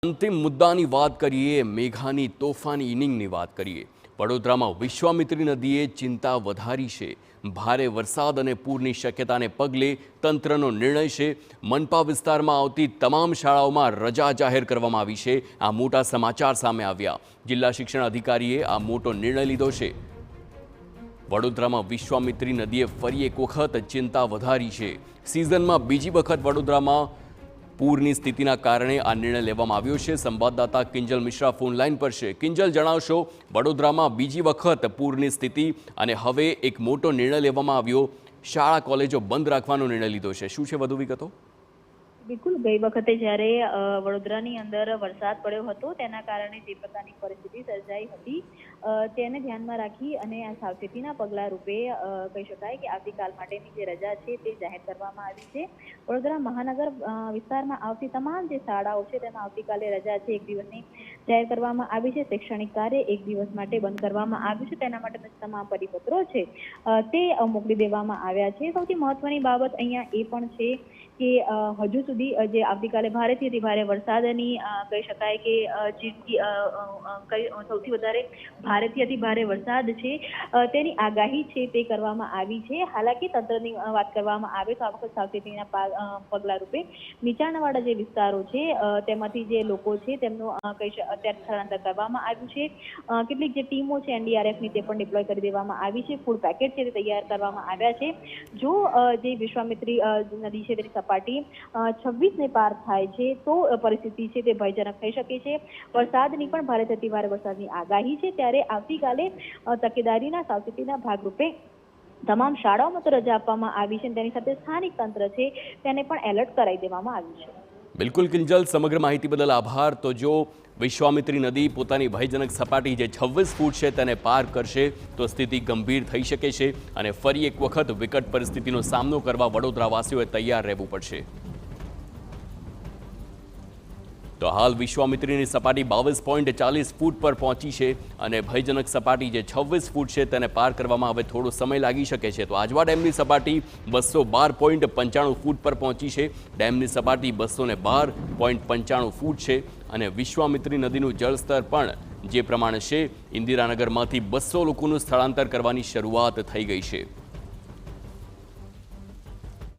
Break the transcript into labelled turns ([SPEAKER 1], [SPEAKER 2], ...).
[SPEAKER 1] અંતિમ મુદ્દાની વાત કરીએ, મેઘાની તોફાની ઇનિંગની વાત કરીએ। વડોદરામાં વિશ્વામિત્રી નદીએ ચિંતા વધારી છે। ભારે વરસાદ અને પૂરની શક્યતાને પગલે તંત્રનો નિર્ણય છે। મનપા વિસ્તારમાં આવતી તમામ શાળાઓમાં રજા જાહેર કરવામાં આવી છે। આ મોટા સમાચાર સામે આવ્યા। જિલ્લા શિક્ષણ અધિકારીએ આ મોટો નિર્ણય લીધો છે। વડોદરામાં વિશ્વામિત્રી નદીએ ફરી એક વખત ચિંતા વધારી છે। સિઝનમાં બીજી વખત વડોદરામાં પૂરની સ્થિતિના કારણે આ નિર્ણય લેવામાં આવ્યો છે। સંવાદદાતા કિંજલ મિશ્રા ફોન લાઈન પર છે। કિંજલ, જણાવશો, વડોદરામાં બીજી વખત પૂરની સ્થિતિ અને હવે એક મોટો નિર્ણય લેવામાં આવ્યો, શાળા કોલેજો બંધ રાખવાનો નિર્ણય લીધો છે। શું છે વધુ વિગતો?
[SPEAKER 2] બિલકુલ, ગઈ વખતે જ્યારે વડોદરાની અંદર વરસાદ પડ્યો હતો તેના કારણે જે પ્રકારની પરિસ્થિતિ સર્જાઈ હતી તેને ધ્યાનમાં રાખી અને આ સાવચેતીના પગલા રૂપે કહી શકાય કે આવતીકાલ માટેની જે રજા છે તે જાહેર કરવામાં આવી છે। વડોદરા મહાનગર વિસ્તારમાં આવતી તમામ જે શાળાઓ છે તેમાં આવતીકાલે રજા છે, એક દિવસની જાહેર કરવામાં આવી છે। શૈક્ષણિક કાર્ય એક દિવસ માટે બંધ કરવામાં આવ્યું છે, તેના માટેના તમામ પરિપત્રો છે તે મોકલી દેવામાં આવ્યા છે। સૌથી મહત્વની બાબત અહીંયા એ પણ છે કે હજુ સુધી જે આવતીકાલે ભારેથી અતિ ભારે વરસાદની કહી શકાય કે સૌથી વધારે ભારેથી અતિ ભારે વરસાદ છે તેની આગાહી છે તે કરવામાં આવી છે। હાલાકી તંત્રની વાત કરવામાં આવે તો આ વખત સાવચેતીના પગલા રૂપે નીચાણવાળા જે વિસ્તારો છે તેમાંથી જે લોકો છે તેમનું અત્યારે સ્થળાંતર કરવામાં આવ્યું છે। કેટલીક જે ટીમો છે NDRFની તે પણ ડિપ્લોય કરી દેવામાં આવી છે। ફૂડ પેકેટ છે તે તૈયાર કરવામાં આવ્યા છે। જો જે વિશ્વામિત્રી નદી છે તેની સપાટી 26 ને પાર થાય છે તો પરિસ્થિતિ છે તે ભયજનક થઈ શકે છે। વરસાદની પણ ભારેથી અતિ ભારે વરસાદની આગાહી છે, ત્યારે આવતીકાલે તકેદારીના સાવચેતીના ભાગરૂપે તમામ શાળાઓમાં તો રજા આપવામાં આવી છે, તેની સાથે સ્થાનિક તંત્ર છે તેને પણ એલર્ટ કરાવી દેવામાં આવ્યું છે।
[SPEAKER 1] બિલકુલ કિંજલ, સમગ્ર માહિતી બદલ આભાર। તો જો વિશ્વામિત્રી નદી પોતાની ભયજનક સપાટી જે 26 ફૂટ છે તેને પાર કરશે તો સ્થિતિ ગંભીર થઈ શકે છે અને ફરી એક વખત વિકટ પરિસ્થિતિનો સામનો કરવા વડોદરાવાસીઓએ તૈયાર રહેવું પડશે। તો હાલ વિશ્વામિત્રીની સપાટી 22.40 ફૂટ પર પહોંચી છે અને ભયજનક સપાટી જે 26 ફૂટ છે તેને પાર કરવામાં હવે થોડો સમય લાગી શકે છે। તો આજવા ડેમની સપાટી 212.95 ફૂટ પર પહોંચી છે। ડેમની સપાટી 212.95 ફૂટ છે અને વિશ્વામિત્રી નદીનું જળસ્તર પણ જે પ્રમાણે છે, ઇન્દિરાનગરમાંથી 200 લોકોનું સ્થળાંતર કરવાની શરૂઆત થઈ ગઈ છે।